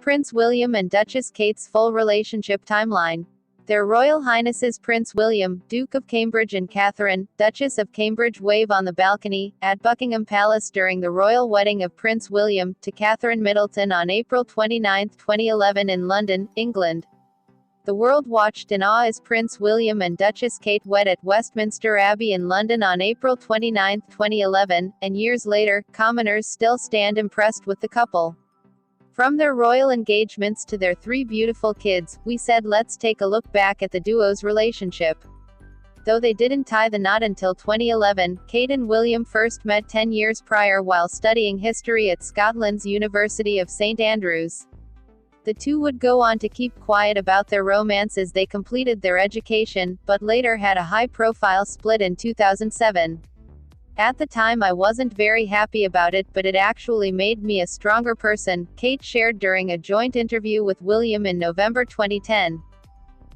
Prince William and Duchess Kate's full relationship timeline. Their Royal Highnesses Prince William, Duke of Cambridge and Catherine, Duchess of Cambridge wave on the balcony, at Buckingham Palace during the royal wedding of Prince William, to Catherine Middleton on April 29, 2011 in London, England. The world watched in awe as Prince William and Duchess Kate wed at Westminster Abbey in London on April 29, 2011, and years later, commoners still stand impressed with the couple. From their royal engagements to their three beautiful kids, we said let's take a look back at the duo's relationship. Though they didn't tie the knot until 2011, Kate and William first met 10 years prior while studying history at Scotland's University of St Andrews. The two would go on to keep quiet about their romance as they completed their education, but later had a high-profile split in 2007. At the time I wasn't very happy about it, but it actually made me a stronger person, Kate shared during a joint interview with William in November 2010.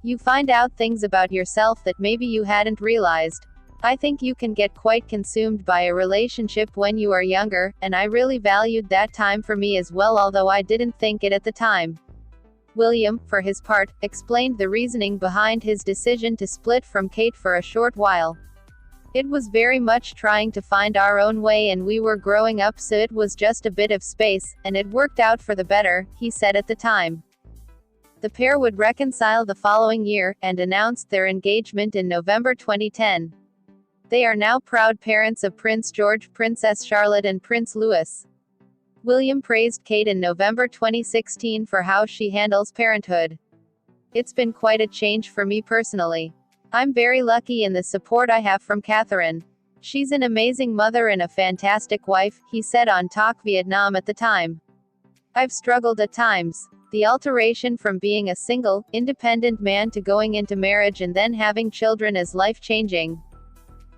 You find out things about yourself that maybe you hadn't realized. I think you can get quite consumed by a relationship when you are younger, and I really valued that time for me as well, although I didn't think it at the time. William, for his part, explained the reasoning behind his decision to split from Kate for a short while. It was very much trying to find our own way, and we were growing up, so it was just a bit of space, and it worked out for the better, he said at the time. The pair would reconcile the following year, and announced their engagement in November 2010. They are now proud parents of Prince George, Princess Charlotte and Prince Louis. William praised Kate in November 2016 for how she handles parenthood. It's been quite a change for me personally. I'm very lucky in the support I have from Catherine. She's an amazing mother and a fantastic wife, he said on Talk Vietnam at the time. I've struggled at times. The alteration from being a single, independent man to going into marriage and then having children is life-changing.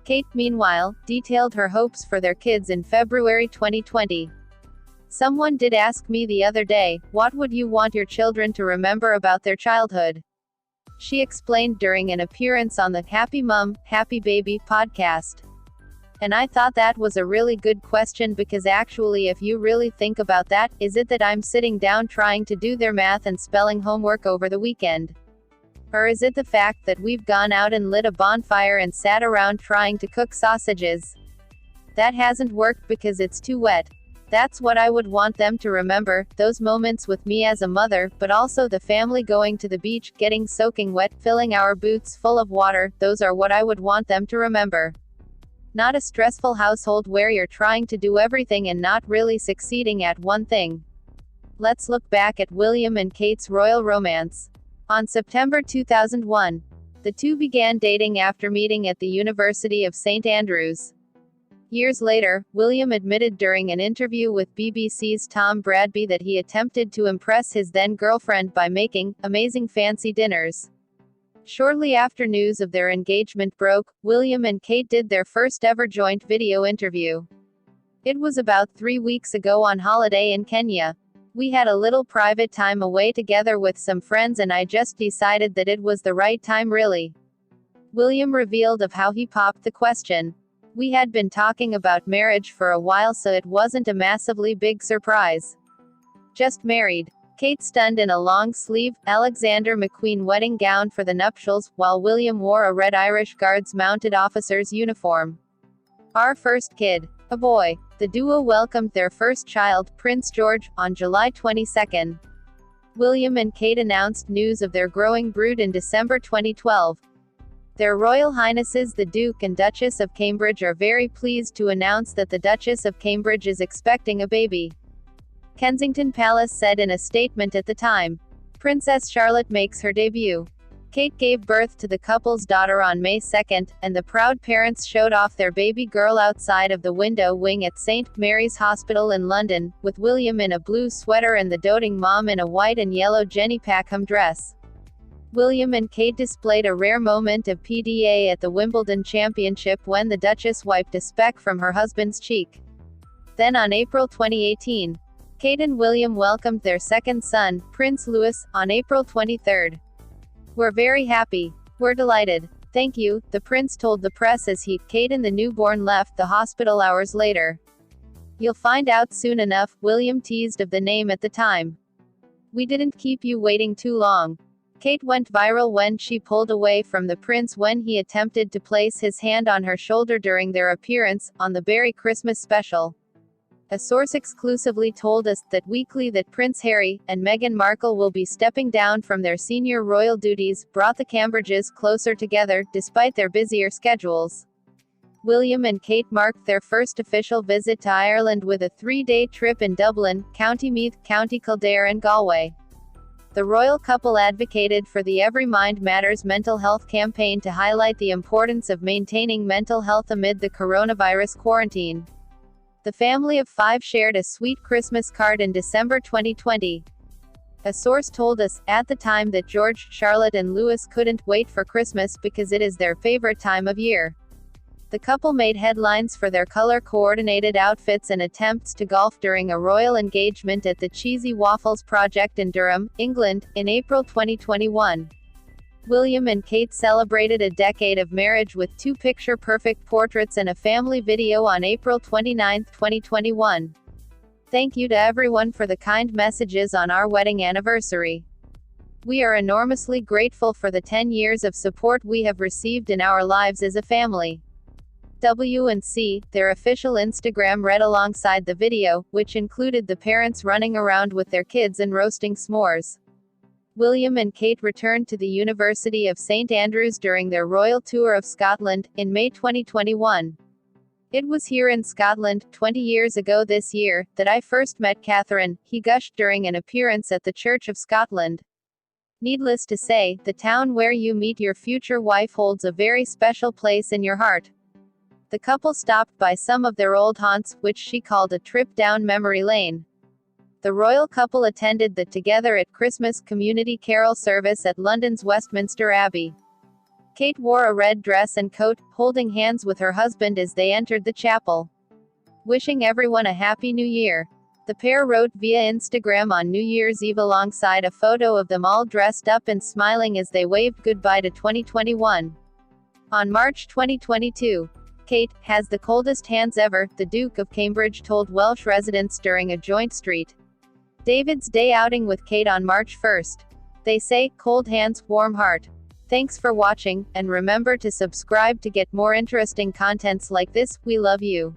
Kate, meanwhile, detailed her hopes for their kids in February 2020. Someone did ask me the other day, what would you want your children to remember about their childhood? She explained during an appearance on the Happy Mum, Happy Baby podcast. And I thought that was a really good question, because actually if you really think about that, is it that I'm sitting down trying to do their math and spelling homework over the weekend? Or is it the fact that we've gone out and lit a bonfire and sat around trying to cook sausages? That hasn't worked because it's too wet. That's what I would want them to remember, those moments with me as a mother, but also the family going to the beach, getting soaking wet, filling our boots full of water, those are what I would want them to remember. Not a stressful household where you're trying to do everything and not really succeeding at one thing. Let's look back at William and Kate's royal romance. On September 2001, the two began dating after meeting at the University of St Andrews. Years later, William admitted during an interview with BBC's Tom Bradby that he attempted to impress his then-girlfriend by making amazing fancy dinners. Shortly after news of their engagement broke, William and Kate did their first ever joint video interview. It was about 3 weeks ago on holiday in Kenya. We had a little private time away together with some friends, and I just decided that it was the right time, really. William revealed of how he popped the question. We had been talking about marriage for a while, so it wasn't a massively big surprise. Just married. Kate stunned in a long-sleeve, Alexander McQueen wedding gown for the nuptials, while William wore a red Irish Guards mounted officer's uniform. Our first kid. A boy. The duo welcomed their first child, Prince George, on July 22. William and Kate announced news of their growing brood in December 2012. Their Royal Highnesses the Duke and Duchess of Cambridge are very pleased to announce that the Duchess of Cambridge is expecting a baby. Kensington Palace said in a statement at the time. Princess Charlotte makes her debut. Kate gave birth to the couple's daughter on May 2, and the proud parents showed off their baby girl outside of the window wing at St Mary's Hospital in London, with William in a blue sweater and the doting mom in a white and yellow Jenny Packham dress. William and Kate displayed a rare moment of PDA at the Wimbledon Championship when the Duchess wiped a speck from her husband's cheek. Then on April 2018, Kate and William welcomed their second son, Prince Louis, on April 23. We're very happy. We're delighted. Thank you, the prince told the press as Kate and the newborn left the hospital hours later. You'll find out soon enough, William teased of the name at the time. We didn't keep you waiting too long. Kate went viral when she pulled away from the prince when he attempted to place his hand on her shoulder during their appearance on the Berry Christmas special. A source exclusively told us that weekly that Prince Harry and Meghan Markle will be stepping down from their senior royal duties, brought the Cambridges closer together, despite their busier schedules. William and Kate marked their first official visit to Ireland with a 3-day trip in Dublin, County Meath, County Kildare and Galway. The royal couple advocated for the Every Mind Matters mental health campaign to highlight the importance of maintaining mental health amid the coronavirus quarantine. The family of 5 shared a sweet Christmas card in December 2020. A source told us, at the time, that George, Charlotte and Louis couldn't wait for Christmas because it is their favorite time of year. The couple made headlines for their color-coordinated outfits and attempts to golf during a royal engagement at the Cheesy Waffles Project in Durham, England, in April 2021. William and Kate celebrated a decade of marriage with 2 picture-perfect portraits and a family video on April 29, 2021. Thank you to everyone for the kind messages on our wedding anniversary. We are enormously grateful for the 10 years of support we have received in our lives as a family. W&C, their official Instagram, read alongside the video, which included the parents running around with their kids and roasting s'mores. William and Kate returned to the University of St Andrews during their royal tour of Scotland, in May 2021. It was here in Scotland, 20 years ago this year, that I first met Catherine, he gushed during an appearance at the Church of Scotland. Needless to say, the town where you meet your future wife holds a very special place in your heart. The couple stopped by some of their old haunts, which she called a trip down memory lane. The royal couple attended the Together at Christmas community carol service at London's Westminster Abbey. Kate wore a red dress and coat, holding hands with her husband as they entered the chapel. Wishing everyone a Happy New Year. The pair wrote via Instagram on New Year's Eve alongside a photo of them all dressed up and smiling as they waved goodbye to 2021. On March 2022, Kate has the coldest hands ever, the Duke of Cambridge told Welsh residents during a joint St. David's Day outing with Kate on March 1st. They say, cold hands, warm heart. Thanks for watching, and remember to subscribe to get more interesting contents like this. We love you.